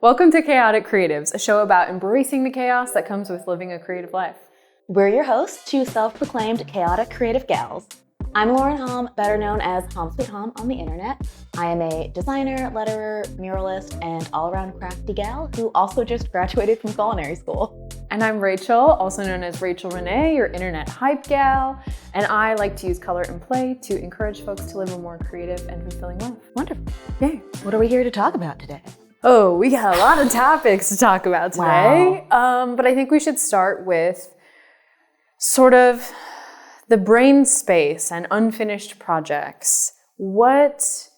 Welcome to Chaotic Creatives, a show about embracing the chaos that comes with living a creative life. We're your hosts, two self-proclaimed chaotic creative gals. I'm Lauren Hom, better known as Hom Sweet Hom on the internet. I am a designer, letterer, muralist, and all-around crafty gal who also just graduated from culinary school. And I'm Rachael, also known as Rachel Renee, your internet hype gal. And I like to use color and play to encourage folks to live a more creative and fulfilling life. Wonderful. Yay. What are we here to talk about today? Oh, we got a lot of topics to talk about today. Wow. But I think we should start with sort of the brain space and unfinished projects. What,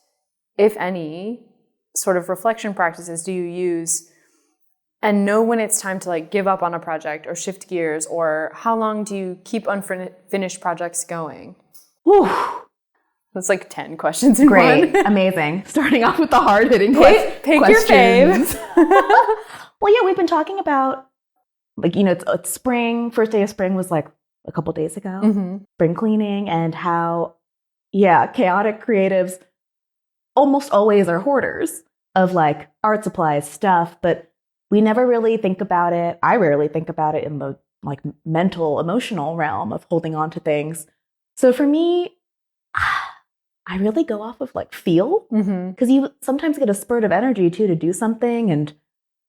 if any, sort of reflection practices do you use and know when it's time to give up on a project or shift gears, or how long do you keep unfinished projects going? Whew. That's 10 questions in Great. one. Amazing. Starting off with the hard-hitting questions. Pick your faves. Well, yeah, we've been talking about, it's spring. First day of spring was a couple days ago. Mm-hmm. Spring cleaning, and how, chaotic creatives almost always are hoarders of art supplies, stuff, but we never really think about it. I rarely think about it in the mental, emotional realm of holding on to things. So for me, I really go off of feel, because you sometimes get a spurt of energy too to do something, and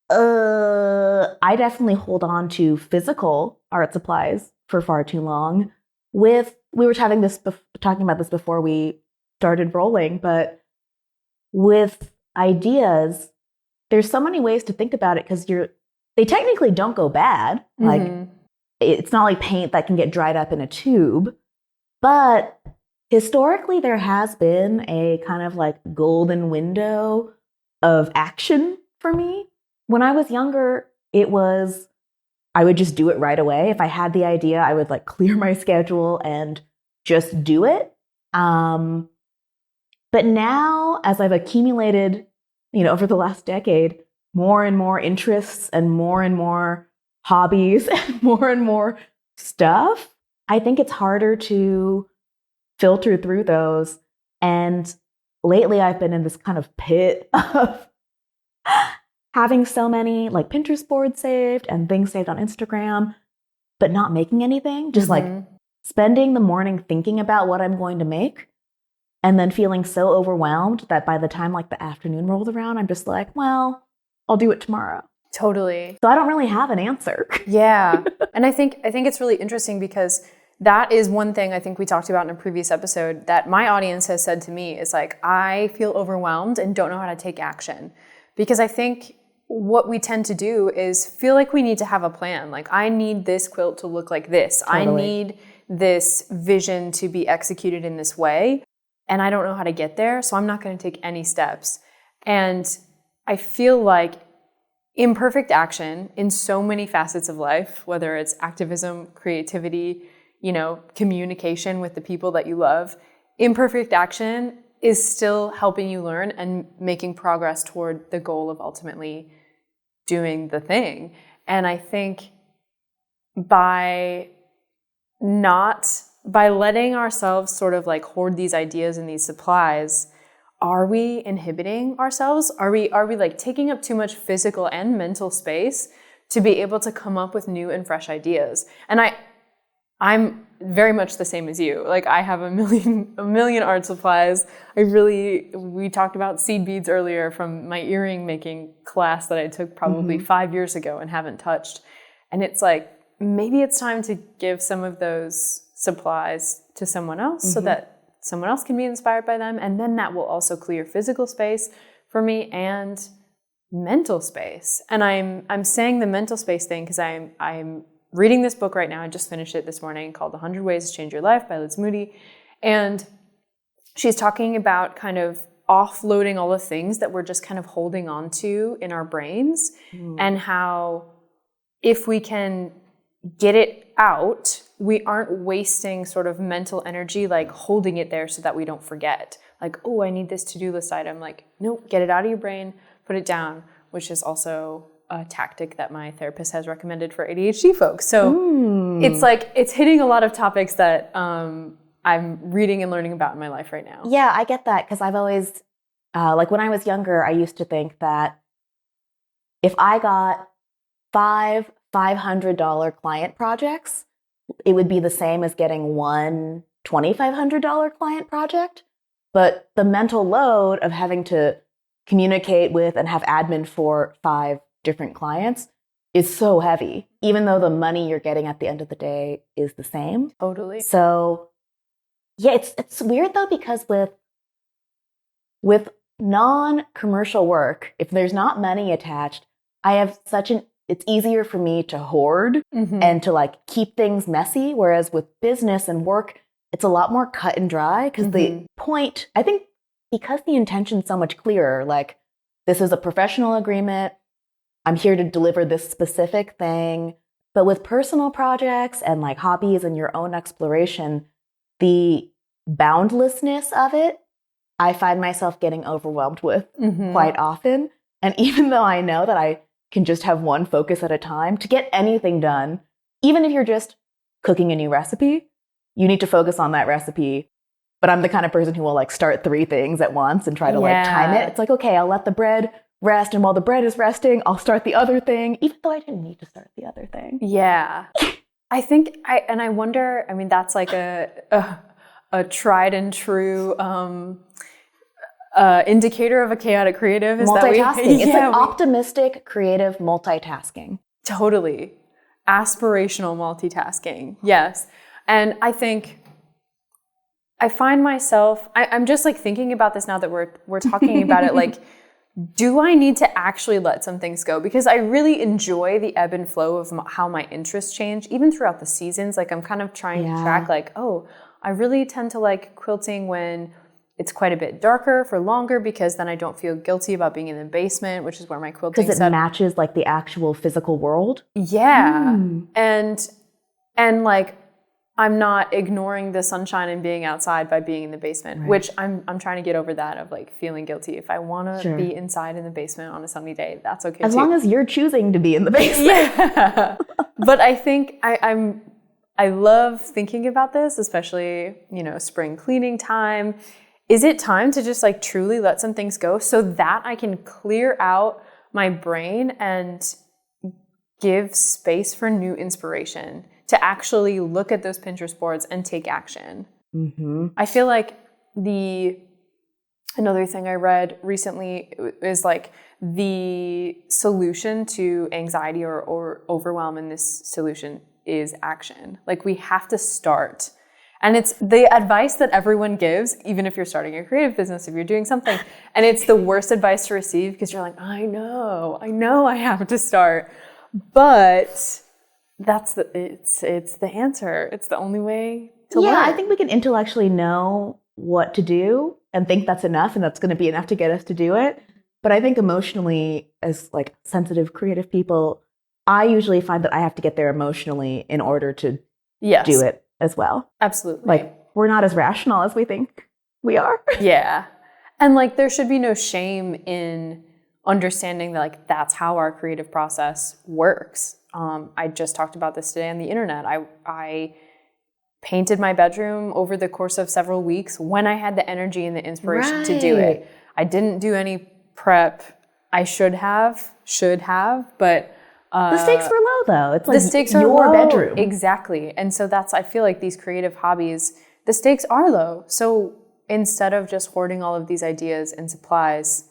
I definitely hold on to physical art supplies for far too long. We were talking about this before we started rolling, but with ideas, there's so many ways to think about it because they technically don't go bad. It's not like paint that can get dried up in a tube, but historically, there has been a kind of golden window of action for me. When I was younger, I would just do it right away. If I had the idea, I would clear my schedule and just do it. But now, as I've accumulated, over the last decade, more and more interests and more hobbies and more stuff, I think it's harder to filter through those. And lately I've been in this kind of pit of having so many Pinterest boards saved and things saved on Instagram, but not making anything. Just spending the morning thinking about what I'm going to make and then feeling so overwhelmed that by the time the afternoon rolls around, I'm just well, I'll do it tomorrow. Totally. So I don't really have an answer. Yeah. And I think it's really interesting because that is one thing I think we talked about in a previous episode that my audience has said to me is I feel overwhelmed and don't know how to take action. Because I think what we tend to do is feel like we need to have a plan. I need this quilt to look like this. Totally. I need this vision to be executed in this way. And I don't know how to get there, so I'm not going to take any steps. And I feel like imperfect action in so many facets of life, whether it's activism, creativity, communication with the people that you love, imperfect action is still helping you learn and making progress toward the goal of ultimately doing the thing. And I think by letting ourselves sort of hoard these ideas and these supplies, are we inhibiting ourselves? Are we taking up too much physical and mental space to be able to come up with new and fresh ideas? And I'm very much the same as you. I have a million art supplies. We talked about seed beads earlier from my earring making class that I took probably 5 years ago and haven't touched. And it's maybe it's time to give some of those supplies to someone else so that someone else can be inspired by them. And then that will also clear physical space for me and mental space. And I'm saying the mental space thing because I'm reading this book right now. I just finished it this morning called 100 Ways to Change Your Life by Liz Moody. And she's talking about kind of offloading all the things that we're just kind of holding on to in our brains and how if we can get it out, we aren't wasting sort of mental energy holding it there so that we don't forget. Oh, I need this to-do list item. Nope, get it out of your brain, put it down, which is also a tactic that my therapist has recommended for ADHD folks. So it's hitting a lot of topics that I'm reading and learning about in my life right now. Yeah, I get that because I've always, when I was younger, I used to think that if I got 500 client projects, it would be the same as getting one $2,500 client project. But the mental load of having to communicate with and have admin for 5 different clients is so heavy, even though the money you're getting at the end of the day is the same. Totally. So yeah, it's weird though, because with non-commercial work, if there's not money attached, I have it's easier for me to hoard and to like keep things messy. Whereas with business and work, it's a lot more cut and dry, because the point, I think, because the intention's so much clearer, like this is a professional agreement, I'm here to deliver this specific thing. But with personal projects and like hobbies and your own exploration, the boundlessness of it, I find myself getting overwhelmed with quite often. And even though I know that I can just have one focus at a time to get anything done, even if you're just cooking a new recipe, you need to focus on that recipe. But I'm the kind of person who will like start 3 things at once and try to like time it. It's like, okay, I'll let the bread rest, and while the bread is resting, I'll start the other thing, even though I didn't need to start the other thing. Yeah. I think, I wonder, I mean, that's like a tried and true indicator of a chaotic creative is multitasking. It's like optimistic, creative multitasking. Totally. Aspirational multitasking. Yes. And I think I find myself, I'm just like thinking about this now that we're talking about it, like, do I need to actually let some things go? Because I really enjoy the ebb and flow of how my interests change, even throughout the seasons. Like I'm kind of trying to track like, oh, I really tend to like quilting when it's quite a bit darker for longer, because then I don't feel guilty about being in the basement, which is where my quilting because it matches like the actual physical world. Yeah. And like I'm not ignoring the sunshine and being outside by being in the basement, which I'm trying to get over that of like feeling guilty. If I want to be inside in the basement on a sunny day, that's okay as too. long as you're choosing to be in the basement. Yeah. But I think I love thinking about this, especially, spring cleaning time. Is it time to just like truly let some things go so that I can clear out my brain and give space for new inspiration to actually look at those Pinterest boards and take action? I feel like another thing I read recently is like the solution to anxiety or overwhelm in this solution is action. Like we have to start. And it's the advice that everyone gives, even if you're starting a creative business, if you're doing something, and it's the worst advice to receive because you're like, I know I have to start. But it's the answer. It's the only way to learn. Yeah, I think we can intellectually know what to do and think that's enough and that's going to be enough to get us to do it. But I think emotionally, as like sensitive creative people, I usually find that I have to get there emotionally in order to do it as well. Absolutely. Like we're not as rational as we think we are. Yeah. And like there should be no shame in understanding that like that's how our creative process works. I just talked about this today on the internet. I painted my bedroom over the course of several weeks when I had the energy and the inspiration to do it. I didn't do any prep. I should have, but the stakes were low though. It's like the stakes are your low. bedroom. Exactly. And so I feel like these creative hobbies, the stakes are low. So instead of just hoarding all of these ideas and supplies,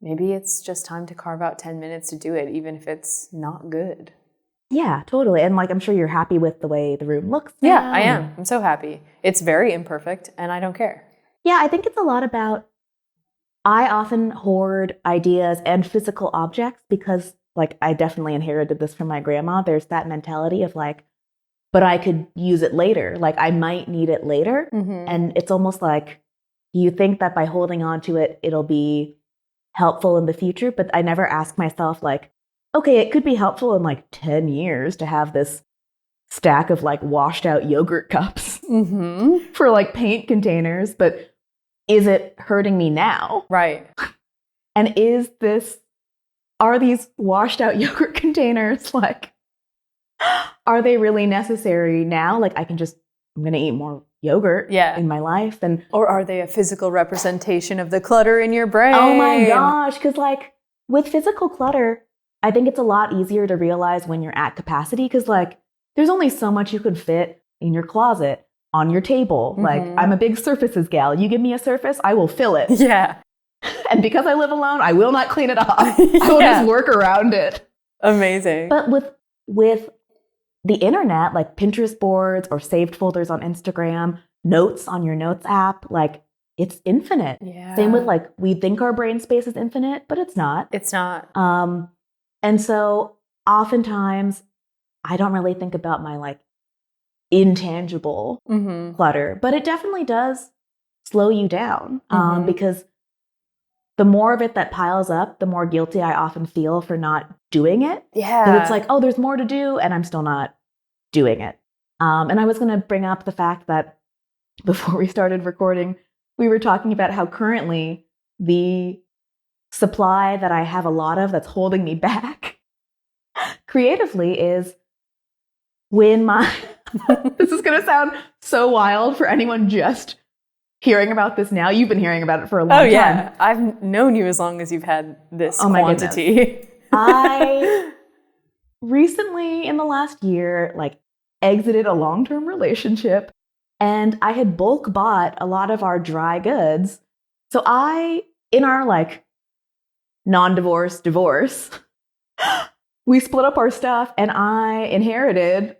maybe it's just time to carve out 10 minutes to do it, even if it's not good. Yeah, totally. And like, I'm sure you're happy with the way the room looks now. Yeah, I am. I'm so happy. It's very imperfect and I don't care. Yeah, I think it's a lot about, I often hoard ideas and physical objects because like I definitely inherited this from my grandma. There's that mentality of like, but I could use it later. Like I might need it later. And it's almost like you think that by holding on to it, it'll be helpful in the future. But I never ask myself like, okay, it could be helpful in like 10 years to have this stack of like washed out yogurt cups for like paint containers. But is it hurting me now? Right. And are these washed out yogurt containers like, are they really necessary now? Like I'm going to eat more yogurt in my life. Or are they a physical representation of the clutter in your brain? Oh my gosh. Because like with physical clutter, I think it's a lot easier to realize when you're at capacity because, like, there's only so much you could fit in your closet, on your table. Like, I'm a big surfaces gal. You give me a surface, I will fill it. Yeah. And because I live alone, I will not clean it off. I will just work around it. Amazing. But with the internet, like Pinterest boards or saved folders on Instagram, notes on your notes app, like, it's infinite. Yeah. Same with, like, we think our brain space is infinite, but it's not. It's not. And so oftentimes I don't really think about my, like, intangible clutter, but it definitely does slow you down because the more of it that piles up, the more guilty I often feel for not doing it. Yeah. And it's like, oh, there's more to do, and I'm still not doing it. And I was going to bring up the fact that before we started recording, we were talking about how currently the supply that I have a lot of that's holding me back creatively is when my... This is going to sound so wild for anyone just hearing about this now. You've been hearing about it for a long time. Oh, yeah. I've known you as long as you've had this quantity. I recently, in the last year, like, exited a long-term relationship, and I had bulk bought a lot of our dry goods. So in our, like, non-divorce divorce, we split up our stuff, and I inherited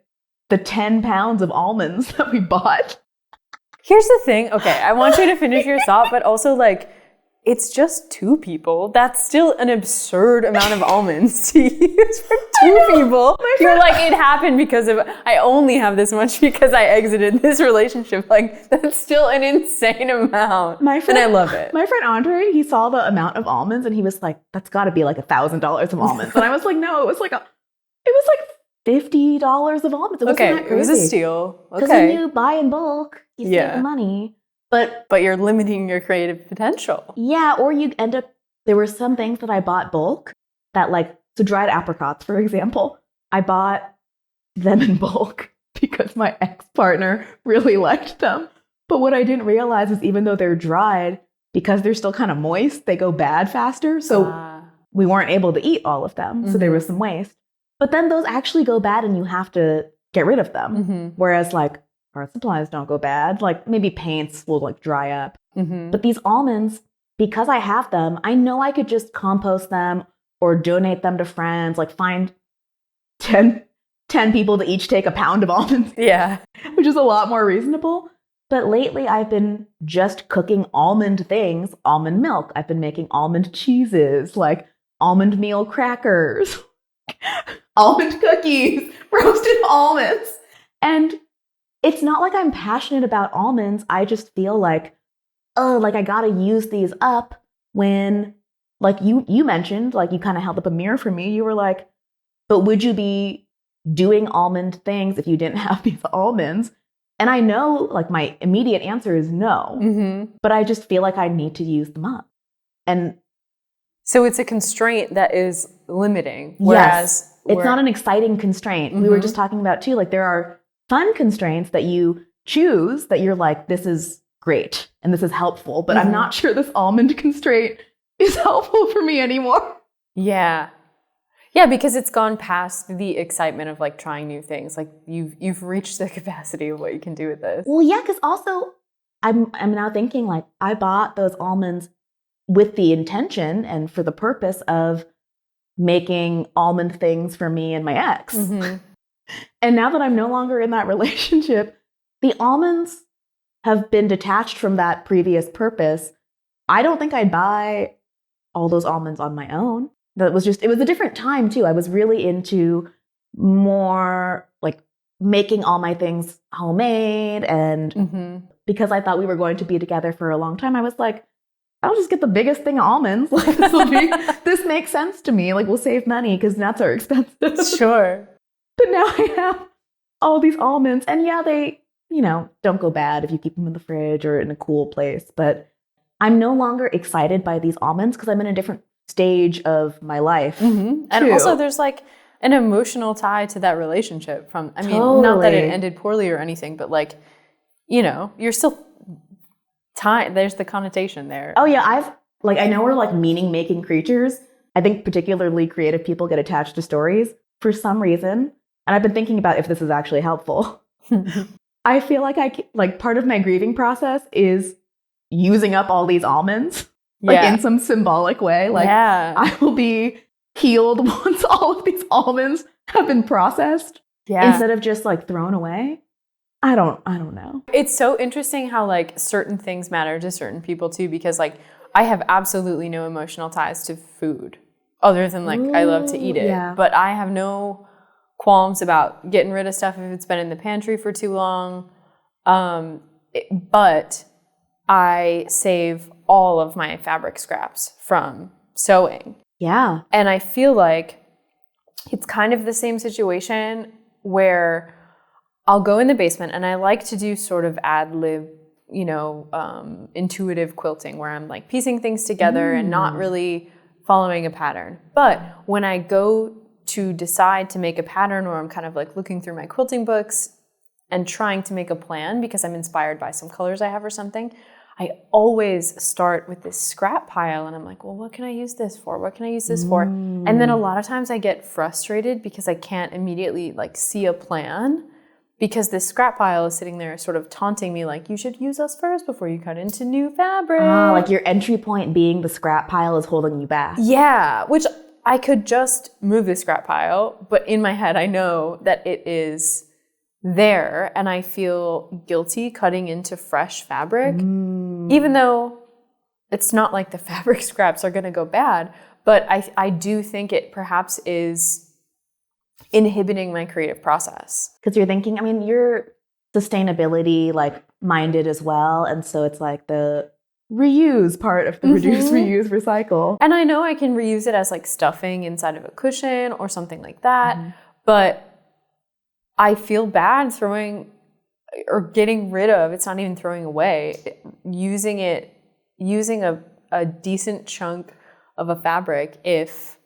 the 10 pounds of almonds that we bought. Here's the thing. Okay, I want you to finish your thought, but also, like, it's just 2 people. That's still an absurd amount of almonds to use for 2 people. You're like, it happened because of, I only have this much because I exited this relationship. Like, that's still an insane amount. And I love it. My friend Andre, he saw the amount of almonds and he was like, that's got to be like $1,000 of almonds. And I was like, no, it was like $50 of almonds. It wasn't that crazy. It was a steal. Because when you buy in bulk, you save the money. But you're limiting your creative potential. Yeah, or you end up, there were some things that I bought bulk that, like, so dried apricots, for example, I bought them in bulk because my ex-partner really liked them. But what I didn't realize is even though they're dried, because they're still kind of moist, they go bad faster. So we weren't able to eat all of them. So there was some waste. But then those actually go bad and you have to get rid of them. Whereas, like, art supplies don't go bad. Like, maybe paints will, like, dry up. But these almonds, because I have them, I know I could just compost them or donate them to friends, like find 10 people to each take a pound of almonds. Yeah. Which is a lot more reasonable. But lately I've been just cooking almond things, almond milk. I've been making almond cheeses, like almond meal crackers, almond cookies, roasted almonds. And it's not like I'm passionate about almonds. I just feel like, oh, like I gotta use these up when, like you mentioned, like you kind of held up a mirror for me. You were like, but would you be doing almond things if you didn't have these almonds? And I know, like, my immediate answer is no, but I just feel like I need to use them up. And so it's a constraint that is limiting. Whereas it's not an exciting constraint. We were just talking about too, like, there are fun constraints that you choose that you're like, this is great and this is helpful, but I'm not sure this almond constraint is helpful for me anymore. Yeah. Yeah, because it's gone past the excitement of, like, trying new things. Like, you've reached the capacity of what you can do with this. Well, yeah, because also I'm now thinking, like, I bought those almonds with the intention and for the purpose of making almond things for me and my ex. And now that I'm no longer in that relationship, the almonds have been detached from that previous purpose. I don't think I'd buy all those almonds on my own. It was a different time too. I was really into more, like, making all my things homemade. And because I thought we were going to be together for a long time, I was like, I'll just get the biggest thing of almonds. Like, this makes sense to me. Like, we'll save money because nuts are expensive. Sure. But now I have all these almonds. And yeah, they, don't go bad if you keep them in the fridge or in a cool place. But I'm no longer excited by these almonds because I'm in a different stage of my life. And also there's, like, an emotional tie to that relationship not that it ended poorly or anything, but, like, you're still tied. There's the connotation there. Oh yeah. I know we're, like, meaning making creatures, I think particularly creative people get attached to stories for some reason. And I've been thinking about if this is actually helpful. I feel like part of my grieving process is using up all these almonds, like in some symbolic way. Like I will be healed once all of these almonds have been processed instead of just like thrown away. I don't know. It's so interesting how like certain things matter to certain people too, because like I have absolutely no emotional ties to food other than like I love to eat it, but I have no qualms about getting rid of stuff if it's been in the pantry for too long. But I save all of my fabric scraps from sewing. Yeah. And I feel like it's kind of the same situation where I'll go in the basement and I like to do sort of ad lib, intuitive quilting where I'm like piecing things together and not really following a pattern. But when I go to decide to make a pattern, or I'm kind of like looking through my quilting books and trying to make a plan because I'm inspired by some colors I have or something, I always start with this scrap pile and I'm like, well, what can I use this for? What can I use this for? And then a lot of times I get frustrated because I can't immediately like see a plan because this scrap pile is sitting there sort of taunting me like, you should use us first before you cut into new fabric. Like your entry point being the scrap pile is holding you back. Yeah, which I could just move the scrap pile, but in my head I know that it is there and I feel guilty cutting into fresh fabric, even though it's not like the fabric scraps are going to go bad, but I do think it perhaps is inhibiting my creative process. Because you're thinking, I mean, you're sustainability like minded as well, and so it's like the reuse part of the reduce, reuse, recycle. And I know I can reuse it as like stuffing inside of a cushion or something like that, but I feel bad throwing or getting rid of, it's not even throwing away, using a decent chunk of a fabric if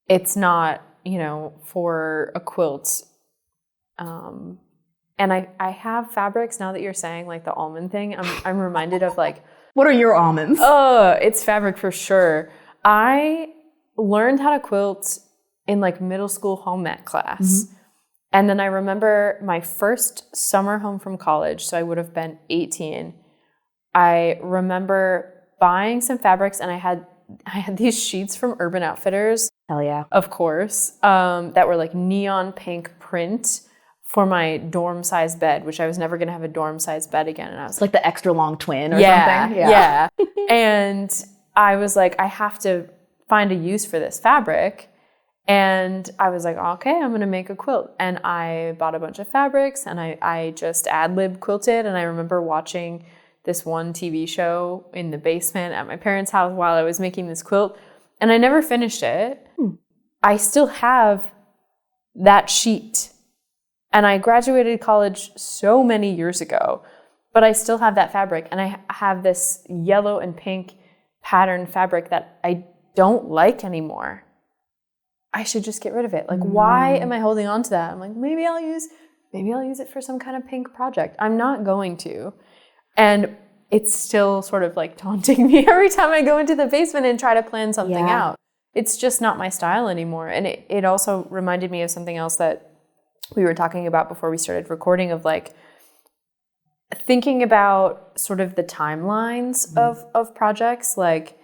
it's not, for a quilt. And I have fabrics now that you're saying like the almond thing. I'm reminded of like, what are your almonds? Oh, it's fabric for sure. I learned how to quilt in like middle school home ec class. And then I remember my first summer home from college, so I would have been 18. I remember buying some fabrics and I had these sheets from Urban Outfitters. Hell yeah. Of course. That were like neon pink print for my dorm size bed, which I was never going to have a dorm size bed again. And I was like the extra long twin or something. Yeah. And I was like, I have to find a use for this fabric. And I was like, okay, I'm going to make a quilt. And I bought a bunch of fabrics and I just ad-lib quilted. And I remember watching this one TV show in the basement at my parents' house while I was making this quilt. And I never finished it. I still have that sheet. And I graduated college so many years ago, but I still have that fabric. And I have this yellow and pink pattern fabric that I don't like anymore. I should just get rid of it. Like, why am I holding on to that? I'm like, maybe I'll use it for some kind of pink project. I'm not going to. And it's still sort of like taunting me every time I go into the basement and try to plan something out. It's just not my style anymore. And it also reminded me of something else that we were talking about before we started recording, of like thinking about sort of the timelines of projects. Like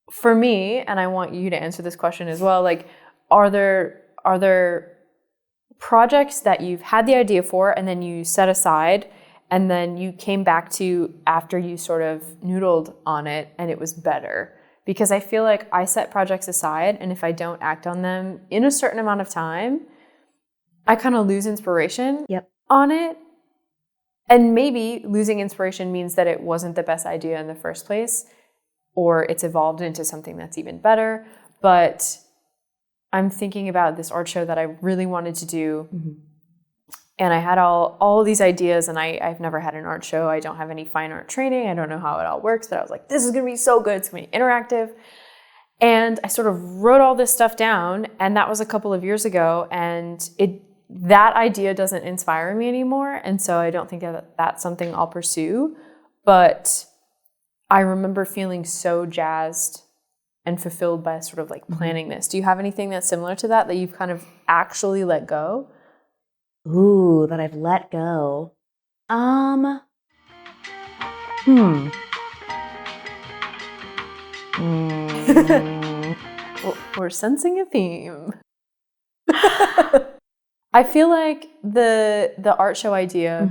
for me, and I want you to answer this question as well, like are there projects that you've had the idea for and then you set aside and then you came back to after you sort of noodled on it and it was better? Because I feel like I set projects aside and if I don't act on them in a certain amount of time, I kind of lose inspiration on it. And maybe losing inspiration means that it wasn't the best idea in the first place, or it's evolved into something that's even better. But I'm thinking about this art show that I really wanted to do. And I had all these ideas, and I've never had an art show. I don't have any fine art training. I don't know how it all works, but I was like, this is going to be so good. It's going to be interactive. And I sort of wrote all this stuff down, and that was a couple of years ago, and that idea doesn't inspire me anymore, and so I don't think that that's something I'll pursue. But I remember feeling so jazzed and fulfilled by sort of like planning this. Do you have anything that's similar to that you've kind of actually let go? Ooh, that I've let go. We're sensing a theme. I feel like the art show idea,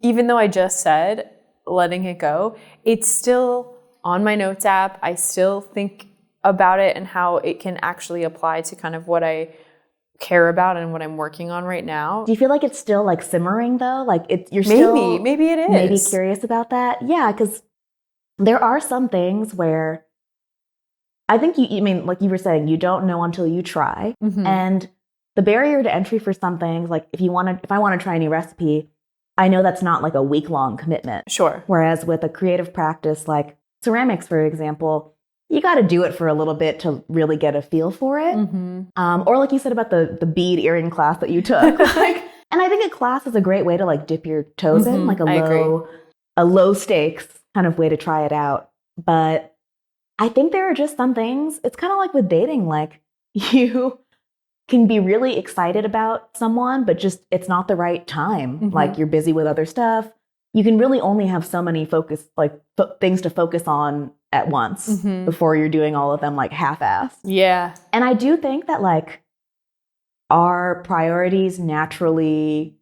even though I just said letting it go, it's still on my notes app. I still think about it and how it can actually apply to kind of what I care about and what I'm working on right now. Do you feel like it's still like simmering though? Like you're maybe it is. Maybe curious about that? Yeah, because there are some things where I think you mean, like you were saying, you don't know until you try. And the barrier to entry for some things, like if I want to try a new recipe, I know that's not like a week-long commitment. Sure. Whereas with a creative practice like ceramics, for example, you got to do it for a little bit to really get a feel for it. Or like you said about the bead earring class that you took. And I think a class is a great way to like dip your toes in, like a low stakes kind of way to try it out. But I think there are just some things, it's kind of like with dating, like you can be really excited about someone, but just it's not the right time. Like you're busy with other stuff. You can really only have so many things to focus on at once before you're doing all of them like half-assed. Yeah. And I do think that like our priorities naturally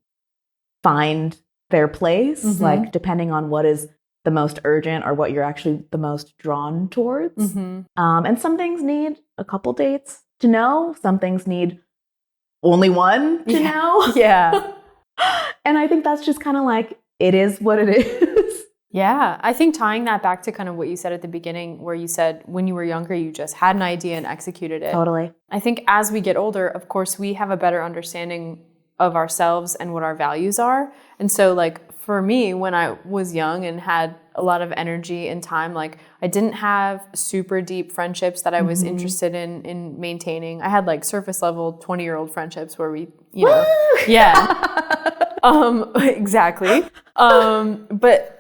find their place, like depending on what is the most urgent or what you're actually the most drawn towards. And some things need a couple dates to know. Some things need only one to know. Yeah. And I think that's just kind of like, it is what it is. Yeah. I think tying that back to kind of what you said at the beginning, where you said when you were younger, you just had an idea and executed it. Totally. I think as we get older, of course, we have a better understanding of ourselves and what our values are. And so like for me, when I was young and had a lot of energy and time, like I didn't have super deep friendships that I was interested in maintaining. I had like surface level 20-year-old friendships where we, you know, exactly. But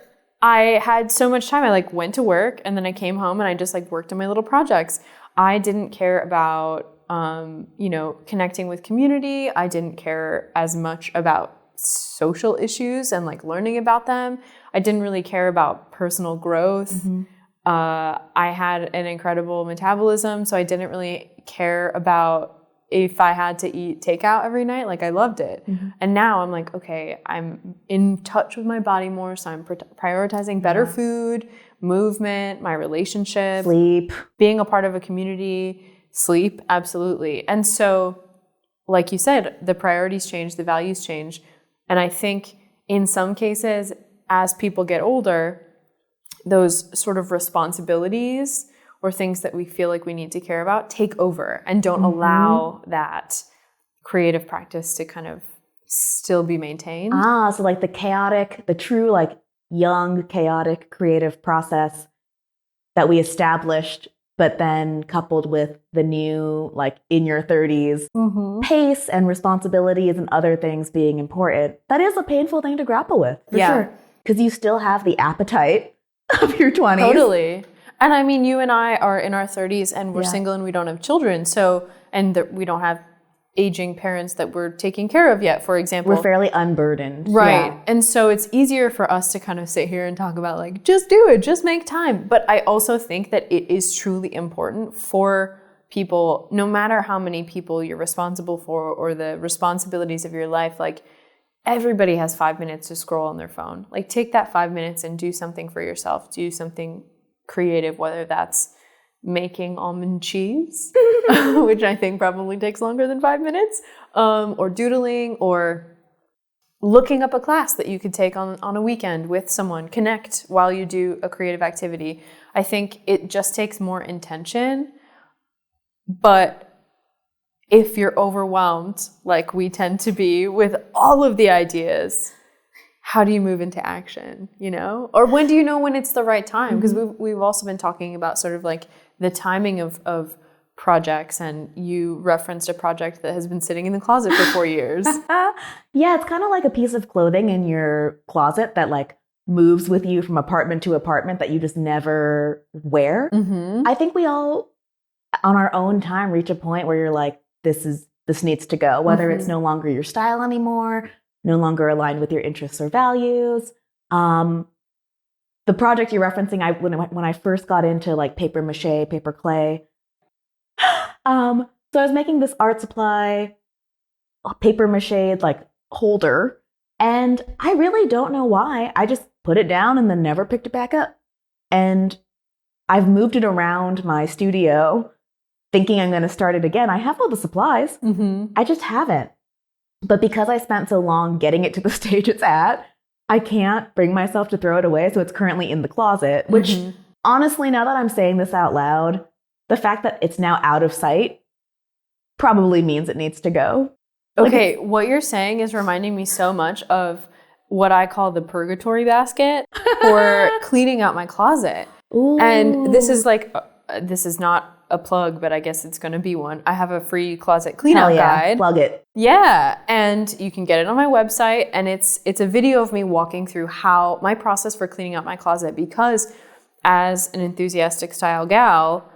I had so much time. I like went to work and then I came home and I just like worked on my little projects. I didn't care about, connecting with community. I didn't care as much about social issues and like learning about them. I didn't really care about personal growth. I had an incredible metabolism, so I didn't really care about if I had to eat takeout every night. Like I loved it. And now I'm like, okay, I'm in touch with my body more, so I'm prioritizing better food, movement, my relationship, sleep, being a part of a community, sleep, absolutely. And so, like you said, the priorities change, the values change. And I think in some cases, as people get older, those sort of responsibilities or things that we feel like we need to care about take over and don't allow that creative practice to kind of still be maintained. So like the true like young, chaotic, creative process that we established, but then coupled with the new, like in your 30s pace and responsibilities and other things being important, that is a painful thing to grapple with, for sure. Because you still have the appetite of your 20s. Totally. And I mean, you and I are in our 30s and we're single and we don't have children. So, we don't have aging parents that we're taking care of yet, for example. We're fairly unburdened. Right. Yeah. And so it's easier for us to kind of sit here and talk about like, just do it, just make time. But I also think that it is truly important for people, no matter how many people you're responsible for or the responsibilities of your life, like everybody has 5 minutes to scroll on their phone. Like take that 5 minutes and do something for yourself. Do something creative, whether that's making almond cheese, which I think probably takes longer than 5 minutes, or doodling, or looking up a class that you could take on a weekend with someone. Connect while you do a creative activity. I think it just takes more intention. But if you're overwhelmed, like we tend to be with all of the ideas, how do you move into action, you know? Or when do you know when it's the right time? Because we've also been talking about sort of like the timing of projects, and you referenced a project that has been sitting in the closet for 4 years. Yeah, it's kind of like a piece of clothing in your closet that like moves with you from apartment to apartment that you just never wear. I think we all on our own time reach a point where you're like, this needs to go, whether it's no longer your style anymore, no longer aligned with your interests or values. The project you're referencing, when I first got into like paper mache, paper clay, so I was making this art supply paper mache like holder, and I really don't know why. I just put it down and then never picked it back up. And I've moved it around my studio thinking I'm going to start it again. I have all the supplies. I just haven't. But because I spent so long getting it to the stage it's at, I can't bring myself to throw it away. So it's currently in the closet, which honestly, now that I'm saying this out loud, the fact that it's now out of sight probably means it needs to go. Okay, what you're saying is reminding me so much of what I call the purgatory basket for cleaning out my closet. Ooh. And this is like, this is not a plug, but I guess it's going to be one. I have a free closet cleanout guide. Plug it. Yeah, and you can get it on my website, and it's a video of me walking through how my process for cleaning out my closet, because as an enthusiastic style gal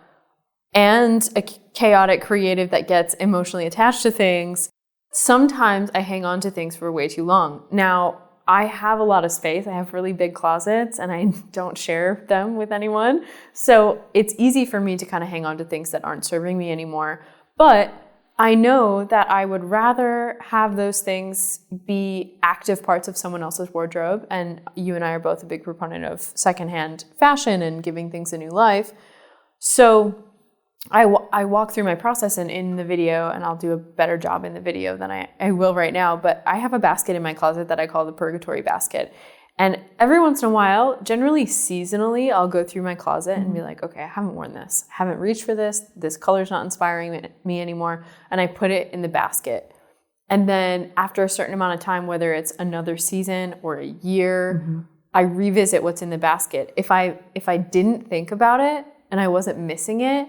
and a chaotic creative that gets emotionally attached to things, sometimes I hang on to things for way too long. Now, I have a lot of space. I have really big closets and I don't share them with anyone. So it's easy for me to kind of hang on to things that aren't serving me anymore. But I know that I would rather have those things be active parts of someone else's wardrobe. And you and I are both a big proponent of secondhand fashion and giving things a new life. So I walk through my process and in the video, and I'll do a better job in the video than I will right now, but I have a basket in my closet that I call the purgatory basket. And every once in a while, generally seasonally, I'll go through my closet and be like, okay, I haven't worn this. I haven't reached for this. This color's not inspiring me anymore. And I put it in the basket. And then after a certain amount of time, whether it's another season or a year, I revisit what's in the basket. If I didn't think about it and I wasn't missing it,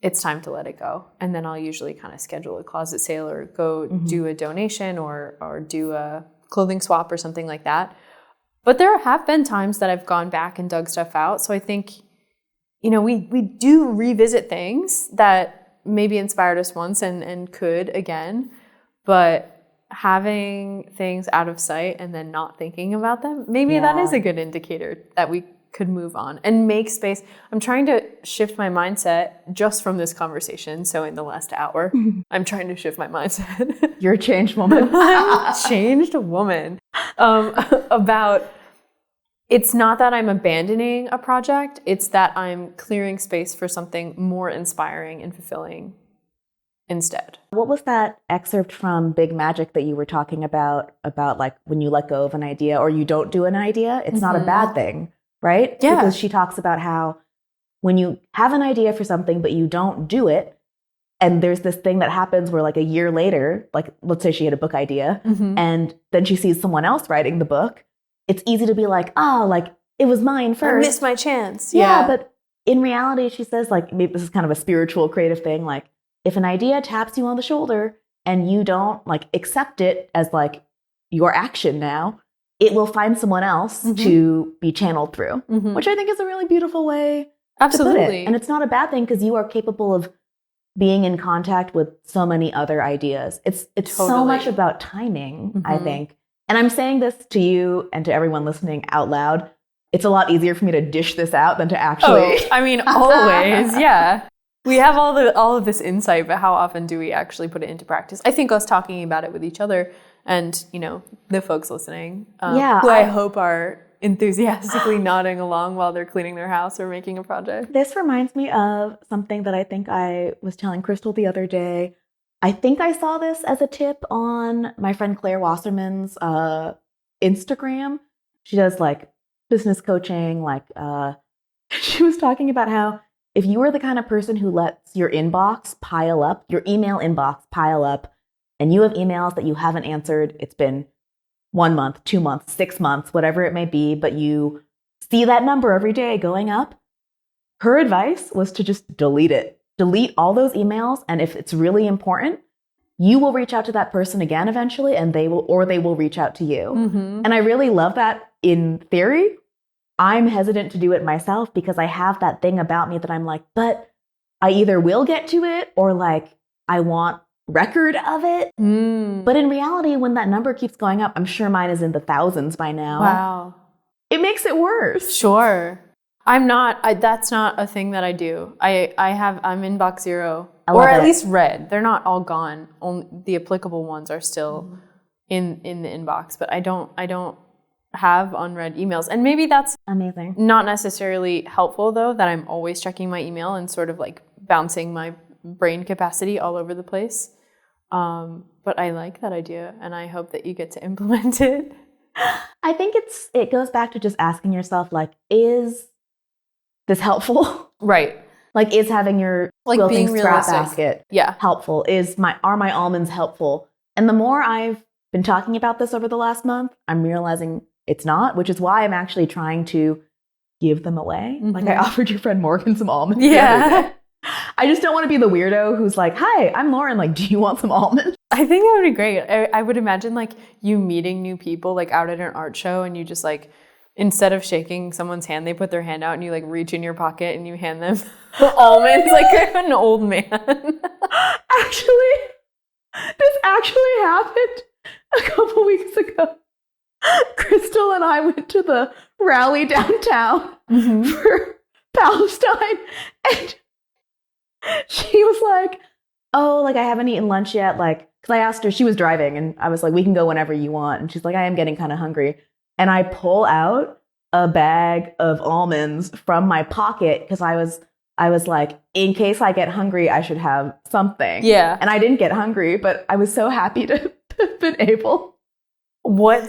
it's time to let it go. And then I'll usually kind of schedule a closet sale or go do a donation or do a clothing swap or something like that. But there have been times that I've gone back and dug stuff out. So I think, we do revisit things that maybe inspired us once and could again. But having things out of sight and then not thinking about them, maybe that is a good indicator that we could move on and make space. I'm trying to shift my mindset just from this conversation. So in the last hour, I'm trying to shift my mindset. You're a changed woman. I'm a changed woman. About it's not that I'm abandoning a project. It's that I'm clearing space for something more inspiring and fulfilling instead. What was that excerpt from Big Magic that you were talking about like when you let go of an idea or you don't do an idea, it's not a bad thing. Right? Yeah. Because she talks about how when you have an idea for something, but you don't do it, and there's this thing that happens where like a year later, like let's say she had a book idea, and then she sees someone else writing the book, it's easy to be like, oh, like it was mine first. I missed my chance. Yeah, but in reality, she says like, maybe this is kind of a spiritual creative thing. Like if an idea taps you on the shoulder and you don't like accept it as like your action now, it will find someone else to be channeled through, which I think is a really beautiful way to put it. And it's not a bad thing because you are capable of being in contact with so many other ideas. It's so much about timing, I think. And I'm saying this to you and to everyone listening out loud. It's a lot easier for me to dish this out than to actually. Oh, I mean, always, yeah. We have all of this insight, but how often do we actually put it into practice? I think us talking about it with each other and, the folks listening, who I hope are enthusiastically nodding along while they're cleaning their house or making a project. This reminds me of something that I think I was telling Kristle the other day. I think I saw this as a tip on my friend Claire Wasserman's Instagram. She does like business coaching. She was talking about how if you are the kind of person who lets your inbox pile up, your email inbox pile up, and you have emails that you haven't answered, it's been 1 month, 2 months, 6 months, whatever it may be, but you see that number every day going up, her advice was to just delete it. Delete all those emails, and if it's really important, you will reach out to that person again eventually, and they will reach out to you. And I really love that in theory. I'm hesitant to do it myself because I have that thing about me that I'm like, but I either will get to it or like I want record of it. But in reality, when that number keeps going up, I'm sure mine is in the thousands by now. Wow. It makes it worse. Sure. That's not a thing that I do. I'm in box 0. Or at least read. They're not all gone. Only the applicable ones are still in the inbox. But I don't have unread emails. And maybe that's amazing. Not necessarily helpful though, that I'm always checking my email and sort of like bouncing my brain capacity all over the place. But I like that idea and I hope that you get to implement it. I think it goes back to just asking yourself, like, is this helpful? Right. Like, is having your like quilting being scrap realistic. basket Yeah. helpful? Are my almonds helpful? And the more I've been talking about this over the last month, I'm realizing it's not, which is why I'm actually trying to give them away. Like I offered your friend Morgan some almonds. Yeah. I just don't want to be the weirdo who's like, hi, I'm Lauren. Like, do you want some almonds? I think that would be great. I would imagine like you meeting new people like out at an art show and you just like, instead of shaking someone's hand, they put their hand out and you like reach in your pocket and you hand them almonds like an old man. Actually, this actually happened a couple weeks ago. Kristle and I went to the rally downtown for Palestine and she was like, oh, like I haven't eaten lunch yet. Like, cause I asked her, she was driving and I was like, we can go whenever you want. And she's like, I am getting kind of hungry. And I pull out a bag of almonds from my pocket because I was like, in case I get hungry, I should have something. Yeah. And I didn't get hungry, but I was so happy to have been able. What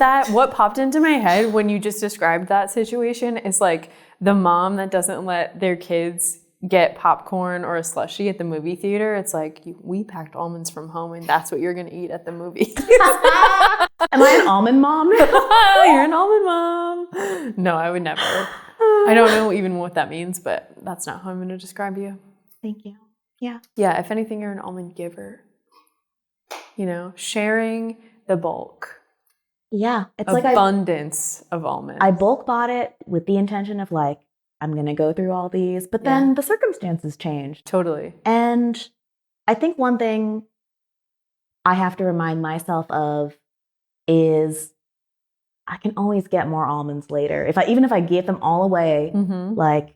popped into my head when you just described that situation is like the mom that doesn't let their kids get popcorn or a slushie at the movie theater. It's like, we packed almonds from home and that's what you're going to eat at the movie. Am I an almond mom? You're an almond mom. No, I would never. I don't know even what that means, but that's not how I'm going to describe you. Thank you. Yeah. Yeah, if anything, you're an almond giver. You know, sharing the bulk. Yeah. It's abundance of almonds. I bulk bought it with the intention of like, I'm going to go through all these, but then the circumstances changed. Totally. And I think one thing I have to remind myself of is I can always get more almonds later. Even if I gave them all away, like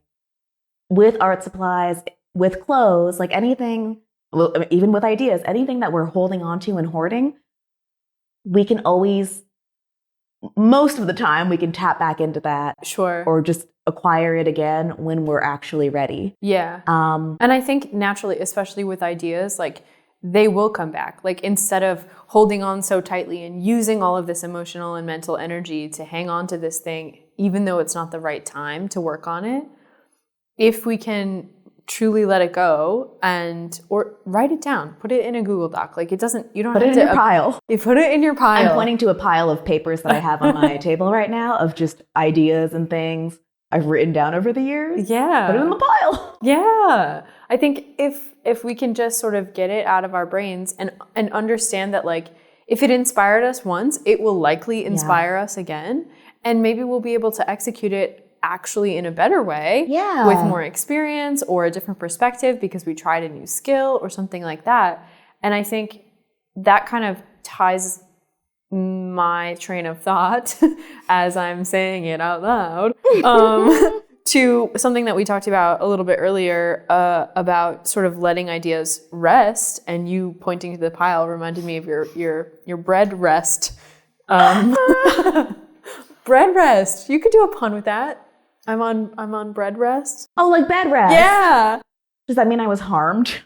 with art supplies, with clothes, like anything, well, even with ideas, anything that we're holding on to and hoarding, we can always, most of the time, we can tap back into that. Sure. Or just acquire it again when we're actually ready. Yeah. And I think naturally, especially with ideas, like they will come back. Like instead of holding on so tightly and using all of this emotional and mental energy to hang on to this thing, even though it's not the right time to work on it, if we can truly let it go or write it down, put it in a Google Doc. Like it doesn't, you don't put have it to. In your pile. You put it in your pile. I'm pointing to a pile of papers that I have on my table right now of just ideas and things I've written down over the years. Yeah. Put it in the pile. Yeah. I think if we can just sort of get it out of our brains and understand that like if it inspired us once, it will likely inspire us again. And maybe we'll be able to execute it actually in a better way with more experience or a different perspective because we tried a new skill or something like that. And I think that kind of ties my train of thought as I'm saying it out loud to something that we talked about a little bit earlier about sort of letting ideas rest, and you pointing to the pile reminded me of your bread rest. Bread rest. You could do a pun with that. I'm on bread rest. Oh, like bed rest. Yeah. Does that mean I was harmed?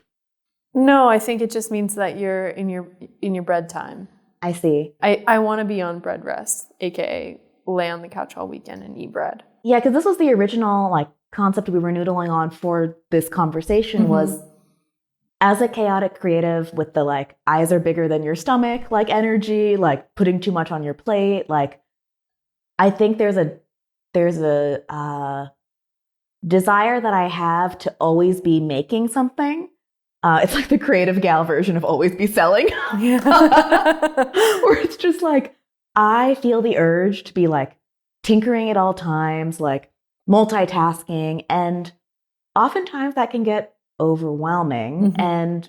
No, I think it just means that you're in your bread time. I see. I want to be on bread rest, aka lay on the couch all weekend and eat bread. Yeah, because this was the original like concept we were noodling on for this conversation was as a chaotic creative with the like eyes are bigger than your stomach, like energy, like putting too much on your plate. Like I think there's a desire that I have to always be making something. It's like the creative gal version of always be selling. Where it's just like, I feel the urge to be like tinkering at all times, like multitasking. And oftentimes that can get overwhelming. Mm-hmm. And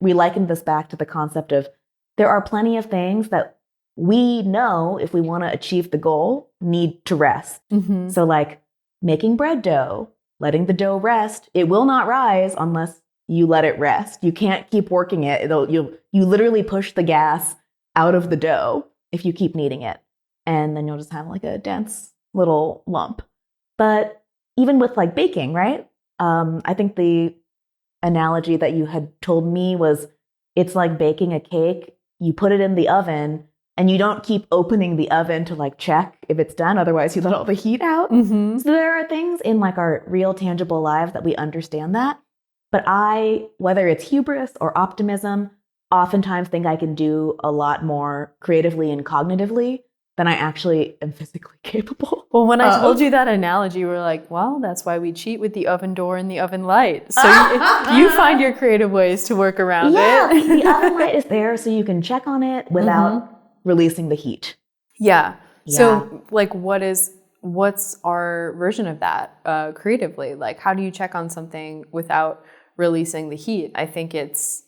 we likened this back to the concept of there are plenty of things that we know if we want to achieve the goal need to rest. Mm-hmm. So like making bread dough, letting the dough rest, it will not rise unless you let it rest. You can't keep working it. You literally push the gas out of the dough if you keep kneading it. And then you'll just have like a dense little lump. But even with like baking, right? I think the analogy that you had told me was it's like baking a cake. You put it in the oven and you don't keep opening the oven to like check if it's done. Otherwise you let all the heat out. Mm-hmm. So there are things in like our real tangible lives that we understand that. But whether it's hubris or optimism, oftentimes think I can do a lot more creatively and cognitively than I actually am physically capable. Well, when I told you that analogy, we were like, well, that's why we cheat with the oven door and the oven light. So you find your creative ways to work around it. The oven light is there so you can check on it without releasing the heat. Yeah. So like what's our version of that creatively? Like how do you check on something without releasing the heat? I think it's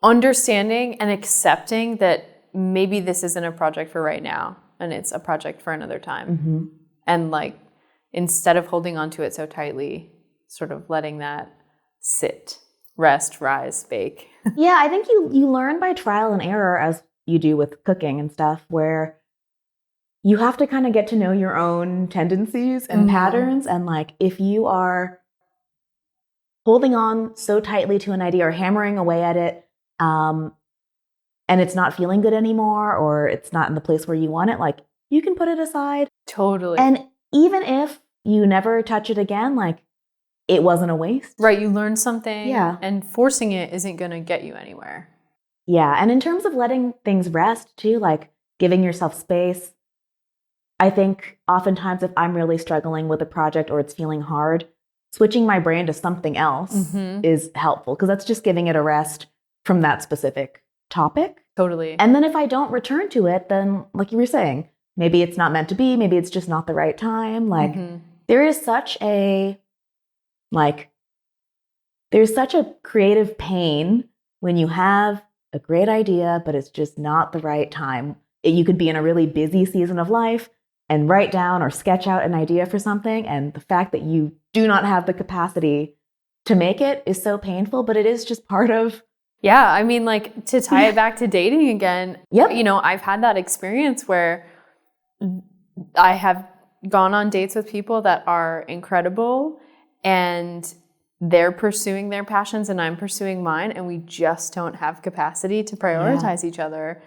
understanding and accepting that maybe this isn't a project for right now and it's a project for another time. Mm-hmm. And like, instead of holding on to it so tightly, sort of letting that sit, rest, rise, bake. Yeah, I think you learn by trial and error as you do with cooking and stuff, where you have to kind of get to know your own tendencies and patterns. And like, if you are holding on so tightly to an idea or hammering away at it, and it's not feeling good anymore, or it's not in the place where you want it, like you can put it aside. Totally. And even if you never touch it again, like it wasn't a waste. Right. You learn something. Yeah. And forcing it isn't going to get you anywhere. Yeah. And in terms of letting things rest too, like giving yourself space, I think oftentimes if I'm really struggling with a project or it's feeling hard, switching my brain to something else is helpful, because that's just giving it a rest from that specific topic. Totally. And then if I don't return to it, then like you were saying, maybe it's not meant to be, maybe it's just not the right time. Like there's such a creative pain when you have a great idea, but it's just not the right time. You could be in a really busy season of life and write down or sketch out an idea for something, and the fact that you do not have the capacity to make it is so painful, but it is just part of. Yeah, I mean, like, to tie it back to dating again, you know, I've had that experience where I have gone on dates with people that are incredible and they're pursuing their passions and I'm pursuing mine, and we just don't have capacity to prioritize each other.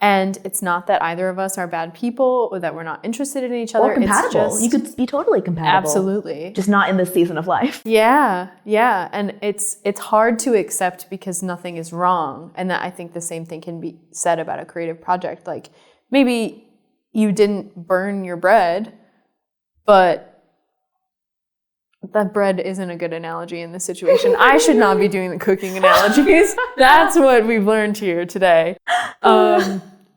And it's not that either of us are bad people or that we're not interested in each other. Or compatible. It's just, you could be totally compatible. Absolutely. Just not in this season of life. Yeah. And it's hard to accept because nothing is wrong. And that I think the same thing can be said about a creative project. Like maybe you didn't burn your bread, but that bread isn't a good analogy in this situation. I should not be doing the cooking analogies. That's what we've learned here today.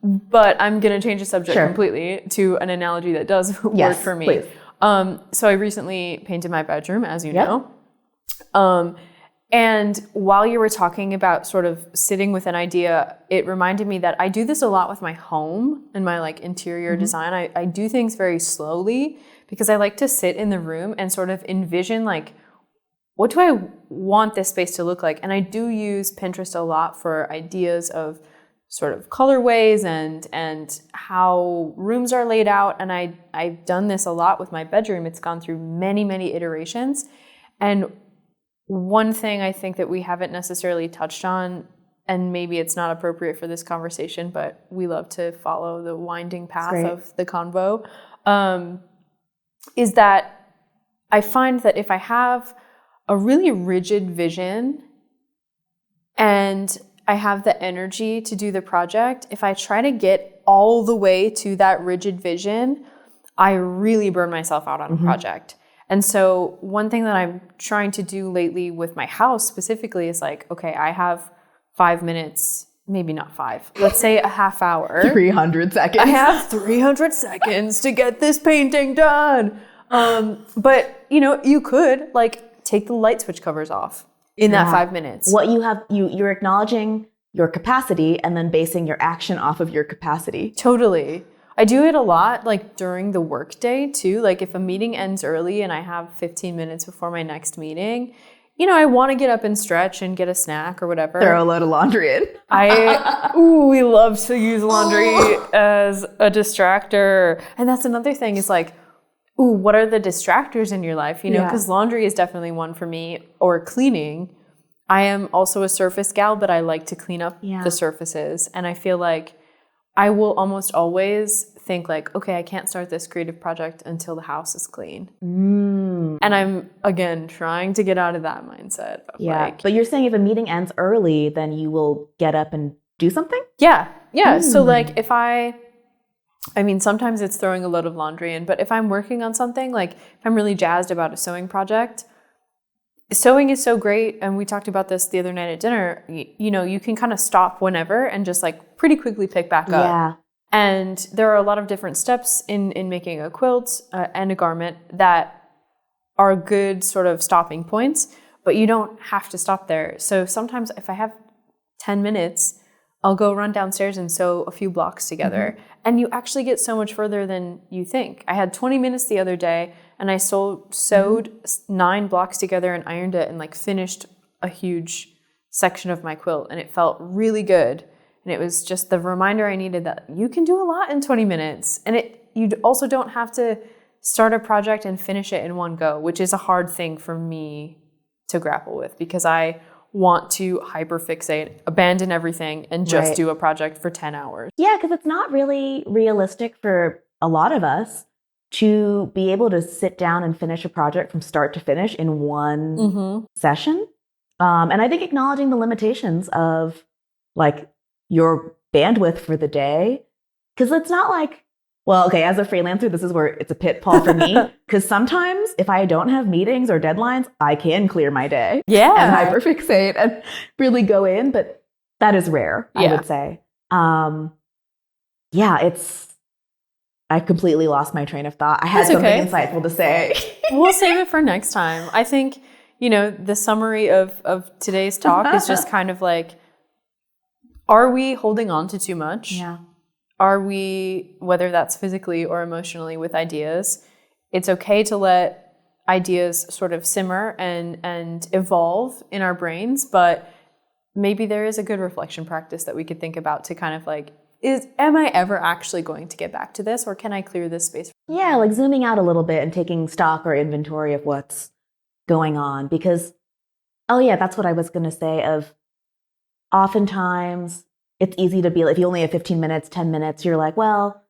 But I'm going to change the subject completely to an analogy that does work for me. Please. So I recently painted my bedroom, as you know. And while you were talking about sort of sitting with an idea, it reminded me that I do this a lot with my home and my like interior design. I do things very slowly because I like to sit in the room and sort of envision like, what do I want this space to look like? And I do use Pinterest a lot for ideas of sort of colorways and how rooms are laid out. And I've done this a lot with my bedroom. It's gone through many, many iterations. And one thing I think that we haven't necessarily touched on, and maybe it's not appropriate for this conversation, but we love to follow the winding path of the convo, is that I find that if I have a really rigid vision and I have the energy to do the project, if I try to get all the way to that rigid vision, I really burn myself out on a project. And so one thing that I'm trying to do lately with my house specifically is like, okay, I have 5 minutes, maybe not 5, let's say a half hour. 300 seconds. I have 300 seconds to get this painting done. But, you know, you could like take the light switch covers off in that 5 minutes. What you have, you're acknowledging your capacity and then basing your action off of your capacity. Totally. I do it a lot, like during the workday too. Like if a meeting ends early and I have 15 minutes before my next meeting, I want to get up and stretch and get a snack or whatever. Throw a load of laundry in. We love to use laundry as a distractor. And that's another thing is like, what are the distractors in your life? Because laundry is definitely one for me, or cleaning. I am also a surface gal, but I like to clean up the surfaces. And I feel like I will almost always think like, okay, I can't start this creative project until the house is clean. And I'm, again, trying to get out of that mindset. But you're saying if a meeting ends early, then you will get up and do something? Yeah. So like if sometimes it's throwing a load of laundry in, but if I'm working on something, like if I'm really jazzed about a sewing project, sewing is so great. And we talked about this the other night at dinner. You can kind of stop whenever and just like pretty quickly pick back up. Yeah. And there are a lot of different steps in making a quilt and a garment that are good sort of stopping points, but you don't have to stop there. So sometimes if I have 10 minutes, I'll go run downstairs and sew a few blocks together. And you actually get so much further than you think. I had 20 minutes the other day and I sewed 9 blocks together and ironed it and like finished a huge section of my quilt. And it felt really good. And it was just the reminder I needed that you can do a lot in 20 minutes. And you also don't have to start a project and finish it in one go, which is a hard thing for me to grapple with because I want to hyperfixate, abandon everything, and just do a project for 10 hours. Yeah, because it's not really realistic for a lot of us to be able to sit down and finish a project from start to finish in one session. And I think acknowledging the limitations of like your bandwidth for the day, because it's not like, well, okay, as a freelancer, this is where it's a pitfall for me, because sometimes if I don't have meetings or deadlines, I can clear my day and hyperfixate and really go in, but that is rare, I would say. I completely lost my train of thought. I had something insightful to say. We'll save it for next time. I think, the summary of today's talk is just kind of like, are we holding on to too much? Yeah. Are we, whether that's physically or emotionally with ideas, it's okay to let ideas sort of simmer and evolve in our brains, but maybe there is a good reflection practice that we could think about to kind of like, am I ever actually going to get back to this, or can I clear this space? Yeah, like zooming out a little bit and taking stock or inventory of what's going on. Because, that's what I was going to say of oftentimes it's easy to be like, if you only have 15 minutes, 10 minutes, you're like, well,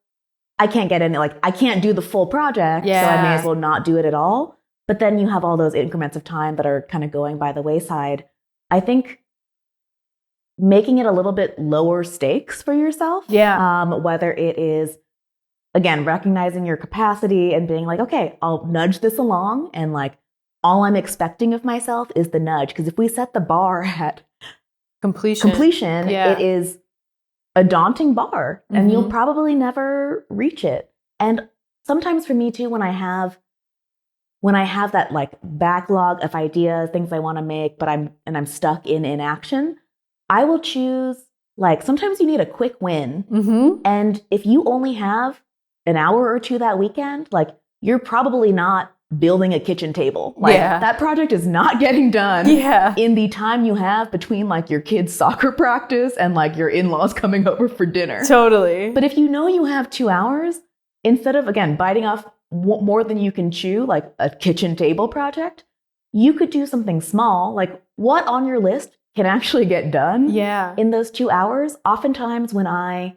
I can't get in it. Like, I can't do the full project, so I may as well not do it at all. But then you have all those increments of time that are kind of going by the wayside. I think making it a little bit lower stakes for yourself. Whether it is, again, recognizing your capacity and being like, okay, I'll nudge this along. And like, all I'm expecting of myself is the nudge. Because if we set the bar at completion, it is a daunting bar and you'll probably never reach it. And sometimes for me too, when I have that like backlog of ideas, things I want to make, but I'm stuck in inaction, I will choose, like, sometimes you need a quick win. And if you only have an hour or two that weekend, like, you're probably not building a kitchen table. Like, that project is not getting done in the time you have between like your kids' soccer practice and like your in-laws coming over for dinner. Totally. But if you know you have 2 hours, instead of, again, biting off more than you can chew, like a kitchen table project, you could do something small. Like, what on your list can actually get done in those 2 hours? Oftentimes when I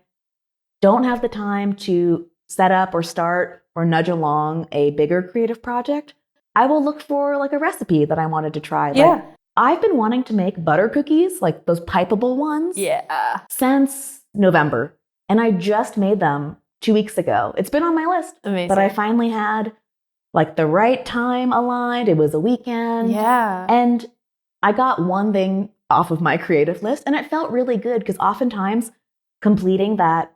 don't have the time to set up or start or nudge along a bigger creative project, I will look for like a recipe that I wanted to try. Like, I've been wanting to make butter cookies, like those pipeable ones, since November. And I just made them 2 weeks ago. It's been on my list. Amazing. But I finally had like the right time aligned. It was a weekend. And I got one thing off of my creative list and it felt really good because oftentimes completing that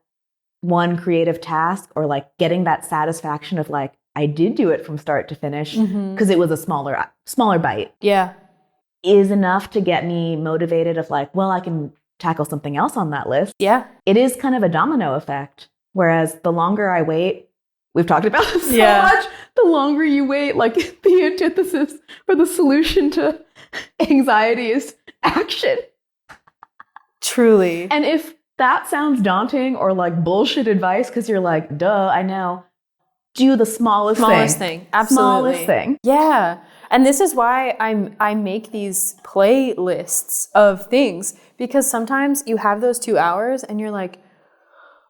one creative task or like getting that satisfaction of like I did do it from start to finish because it was a smaller bite. Yeah. Is enough to get me motivated of like, well, I can tackle something else on that list. Yeah. It is kind of a domino effect. Whereas the longer I wait, we've talked about this so much, the longer you wait, like the antithesis or the solution to anxiety is action. Truly. And if that sounds daunting or like bullshit advice, because you're like, duh, I know. Do the smallest thing. Absolutely. Smallest thing. Yeah. And this is why I make these playlists of things, because sometimes you have those 2 hours and you're like,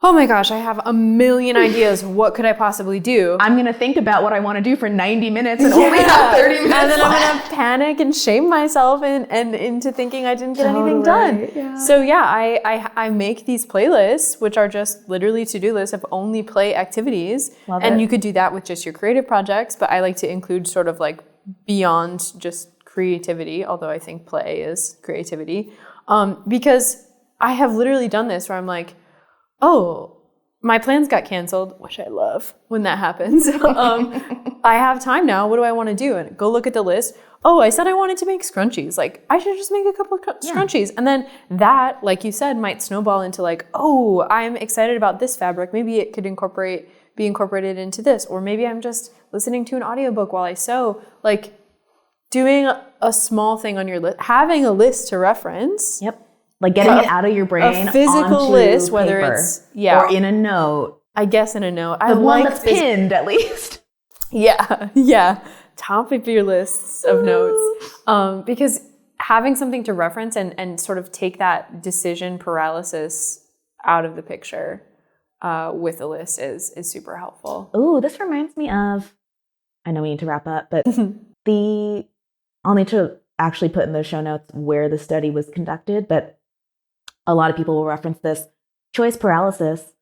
oh my gosh, I have a million ideas. What could I possibly do? I'm going to think about what I want to do for 90 minutes and only have 30 minutes And then left. I'm going to panic and shame myself and into thinking I didn't get anything done. Yeah. So I make these playlists, which are just literally to-do lists of only play activities. Love and it. you could do that with just your creative projects, but I like to include sort of like beyond just creativity, although I think play is creativity. Because I have literally done this where I'm like, oh, my plans got canceled, which I love when that happens. I have time now. What do I want to do? And go look at the list. Oh, I said I wanted to make scrunchies. Like, I should just make a couple of scrunchies. And then that, like you said, might snowball into like, oh, I'm excited about this fabric. Maybe it could be incorporated into this. Or maybe I'm just listening to an audiobook while I sew. Like, doing a small thing on your list, having a list to reference. Yep. Like getting it out of your brain, a physical onto list, whether paper, it's or in a note. I guess in a note. The one that's pinned, at least. Yeah. Top of your lists of notes, because having something to reference and sort of take that decision paralysis out of the picture with a list is super helpful. Ooh, this reminds me of. I know we need to wrap up, but I'll need to actually put in the show notes where the study was conducted, but a lot of people will reference this. Choice paralysis.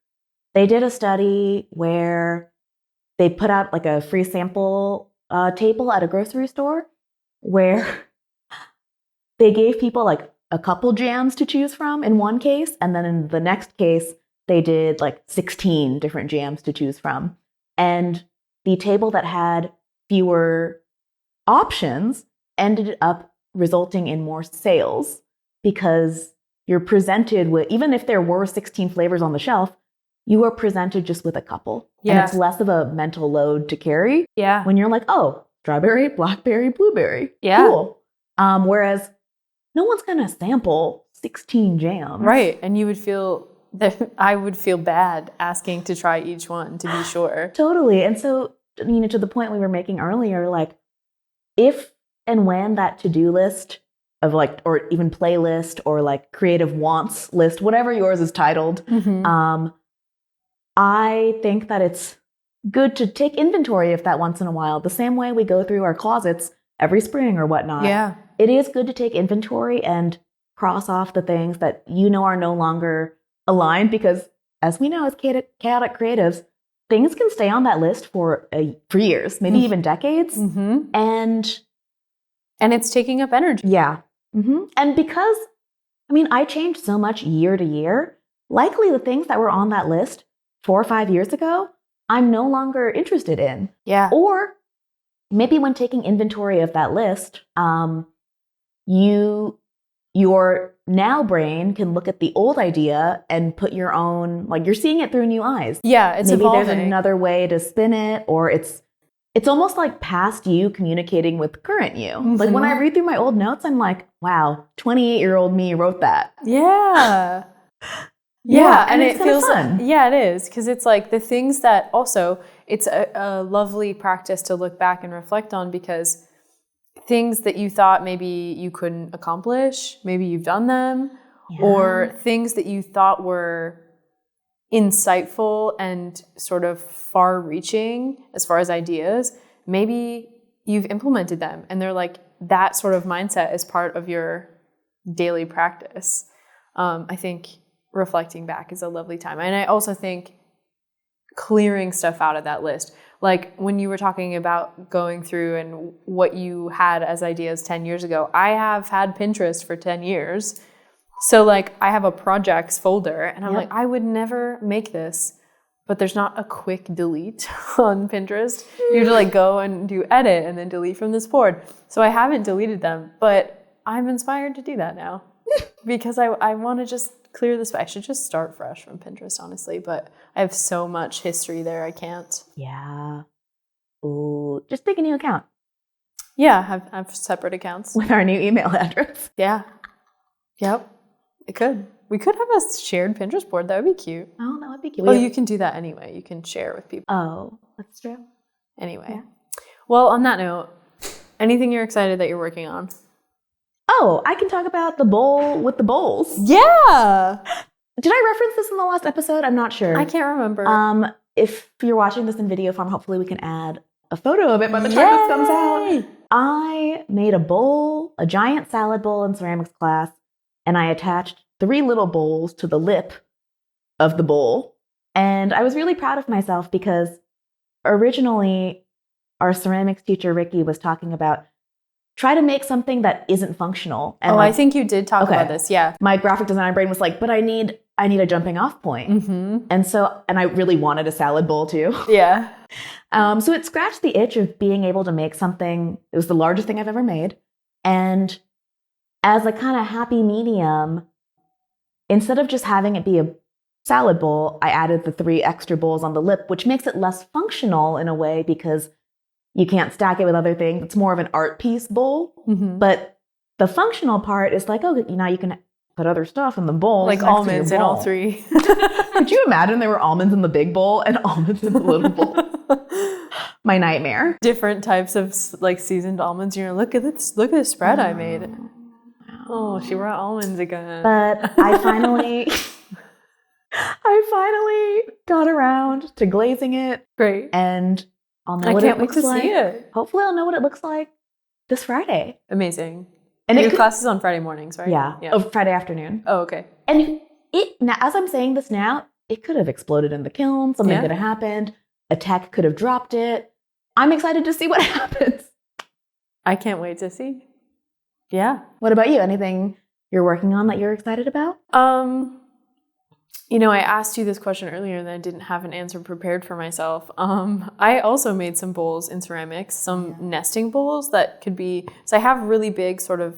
They did a study where they put out like a free sample table at a grocery store where they gave people like a couple jams to choose from in one case. And then in the next case, they did like 16 different jams to choose from. And the table that had fewer options ended up resulting in more sales because you're presented with, even if there were 16 flavors on the shelf, you are presented just with a couple. Yeah. And it's less of a mental load to carry. Yeah. When you're like, oh, strawberry, blackberry, blueberry. Yeah. Cool. Whereas no one's going to sample 16 jams. Right. And you would feel that I would feel bad asking to try each one to be sure. Totally. And so, to the point we were making earlier, like if and when that to-do list of like, or even playlist or like creative wants list, whatever yours is titled, I think that it's good to take inventory of that once in a while. The same way we go through our closets every spring or whatnot. Yeah. It is good to take inventory and cross off the things that are no longer aligned because, as we know as chaotic creatives, things can stay on that list for years, maybe even decades. And it's taking up energy. Yeah. And because, I changed so much year to year, likely the things that were on that list 4 or 5 years ago, I'm no longer interested in. Yeah. Or maybe when taking inventory of that list, your now brain can look at the old idea and put your own, like you're seeing it through new eyes. Yeah, it's maybe evolving. There's another way to spin it, or it's almost like past you communicating with current you. Like when I read through my old notes, I'm like, wow, 28-year-old me wrote that. Yeah. Yeah, and it feels fun. Yeah, it is, because it's like the things that also it's a lovely practice to look back and reflect on, because things that you thought maybe you couldn't accomplish, maybe you've done them, or things that you thought were insightful and sort of far-reaching as far as ideas, maybe you've implemented them, and they're like that sort of mindset is part of your daily practice. I think reflecting back is a lovely time. And I also think clearing stuff out of that list. Like when you were talking about going through and what you had as ideas 10 years ago, I have had Pinterest for 10 years. So like I have a projects folder and I'm like, I would never make this but there's not a quick delete on Pinterest. You have to like go and do edit and then delete from this board. So I haven't deleted them, but I'm inspired to do that now because I want to just clear this. I should just start fresh from Pinterest, honestly, but I have so much history there. I can't. Yeah. Ooh, just make a new account. Yeah, have separate accounts. With our new email address. Yeah. Yep. It could. We could have a shared Pinterest board. That would be cute. Oh, that would be cute. Oh, you can do that anyway. You can share with people. Oh, that's true. Anyway. Yeah. Well, on that note, anything you're excited that you're working on? Oh, I can talk about the bowl with the bowls. Yeah. Did I reference this in the last episode? I'm not sure. I can't remember. If you're watching this in video form, hopefully we can add a photo of it by the time this comes out. I made a bowl, a giant salad bowl in ceramics class, and I attached 3 little bowls to the lip of the bowl. And I was really proud of myself because originally our ceramics teacher, Ricky, was talking about try to make something that isn't functional. And I think you did talk about this. Yeah. My graphic designer brain was like, but I need a jumping off point. Mm-hmm. And I really wanted a salad bowl too. Yeah. So it scratched the itch of being able to make something. It was the largest thing I've ever made. And as a kind of happy medium, instead of just having it be a salad bowl, I added the 3 extra bowls on the lip, which makes it less functional in a way because you can't stack it with other things. It's more of an art piece bowl. Mm-hmm. But the functional part is like, oh, now you can put other stuff in the bowl. Like almonds in all 3. Could you imagine there were almonds in the big bowl and almonds in the little bowl? My nightmare. Different types of like seasoned almonds. You're like, look at this spread I made. Oh, she brought almonds again. But I finally got around to glazing it. Great. And I'll know what it looks like. I can't wait to see it. Hopefully I'll know what it looks like this Friday. Amazing. And your class is on Friday mornings, right? Yeah. Oh, Friday afternoon. Oh, okay. And now, as I'm saying this now, it could have exploded in the kiln. Something could have happened. A tech could have dropped it. I'm excited to see what happens. I can't wait to see. Yeah. What about you? Anything you're working on that you're excited about? I asked you this question earlier and I didn't have an answer prepared for myself. I also made some bowls in ceramics, some nesting bowls that could be, so I have really big sort of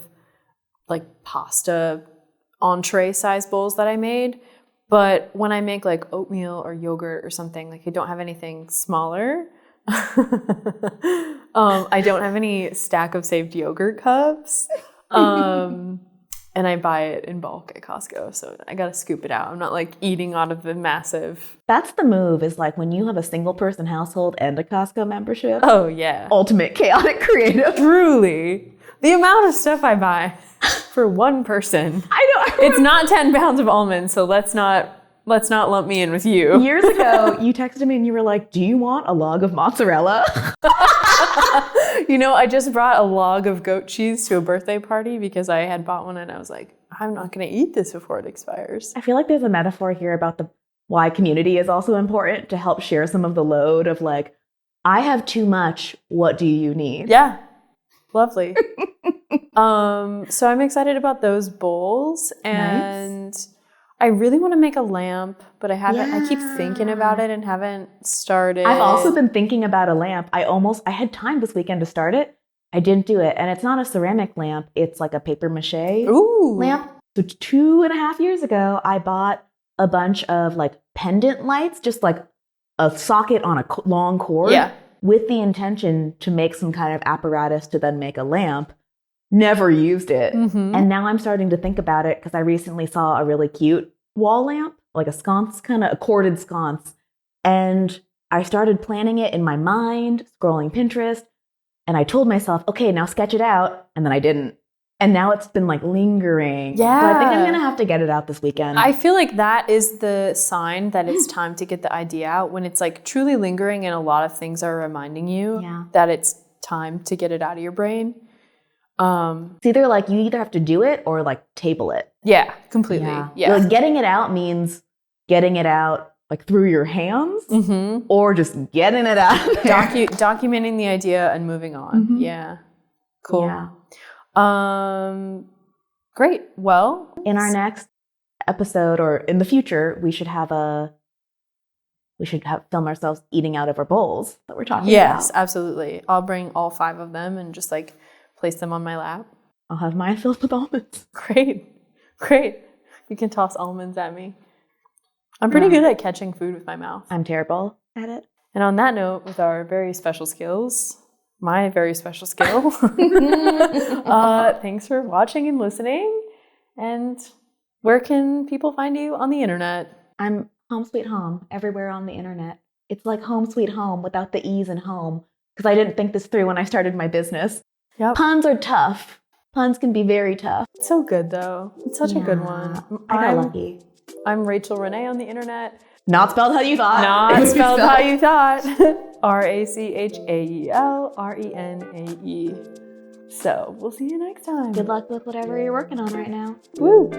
like pasta entree size bowls that I made. But when I make like oatmeal or yogurt or something, like I don't have anything smaller. I don't have any stack of saved yogurt cups. And I buy it in bulk at Costco, so I gotta scoop it out. I'm not like eating out of the massive. That's the move, is like when you have a single person household and a Costco membership. Oh yeah. Ultimate chaotic creative. Truly. The amount of stuff I buy for one person. I know. It's not 10 pounds of almonds, so let's not lump me in with you. Years ago, you texted me and you were like, do you want a log of mozzarella? I just brought a log of goat cheese to a birthday party because I had bought one and I was like, I'm not going to eat this before it expires. I feel like there's a metaphor here about why community is also important to help share some of the load of like, I have too much. What do you need? Yeah. Lovely. So I'm excited about those bowls and nice. I really want to make a lamp, but I haven't. Yeah. I keep thinking about it and haven't started. I've also been thinking about a lamp. I had time this weekend to start it. I didn't do it. And it's not a ceramic lamp. It's like a paper mache lamp. So 2.5 years ago, I bought a bunch of like pendant lights, just like a socket on a long cord with the intention to make some kind of apparatus to then make a lamp. Never used it. Mm-hmm. And now I'm starting to think about it because I recently saw a really cute wall lamp, like a sconce, a corded sconce. And I started planning it in my mind, scrolling Pinterest. And I told myself, okay, now sketch it out. And then I didn't. And now it's been like lingering. Yeah. So I think I'm going to have to get it out this weekend. I feel like that is the sign that it's time to get the idea out, when it's like truly lingering and a lot of things are reminding you that it's time to get it out of your brain. It's either like you either have to do it or like table it. Yeah, completely. Yeah. Like getting it out means getting it out like through your hands or just getting it out of there. Documenting the idea and moving on. Mm-hmm. Yeah. Cool. Yeah. Great. Well, in our next episode or in the future, we should have a we should film ourselves eating out of our bowls that we're talking about. Yes, absolutely. I'll bring all 5 of them and just like place them on my lap. I'll have mine filled with almonds. Great. You can toss almonds at me. I'm pretty good at catching food with my mouth. I'm terrible at it. And on that note, with our very special skills, my very special skill, thanks for watching and listening. And where can people find you on the internet? I'm Hom Sweet Hom everywhere on the internet. It's like Hom Sweet Home without the E's in home, because I didn't think this through when I started my business. Yep. Puns are tough. Puns can be very tough. It's so good, though. It's such a good one. I got lucky. I'm Rachael Renee on the internet. Not spelled how you thought. Not spelled how you thought. RACHAELRENAE. So we'll see you next time. Good luck with whatever you're working on right now. Woo!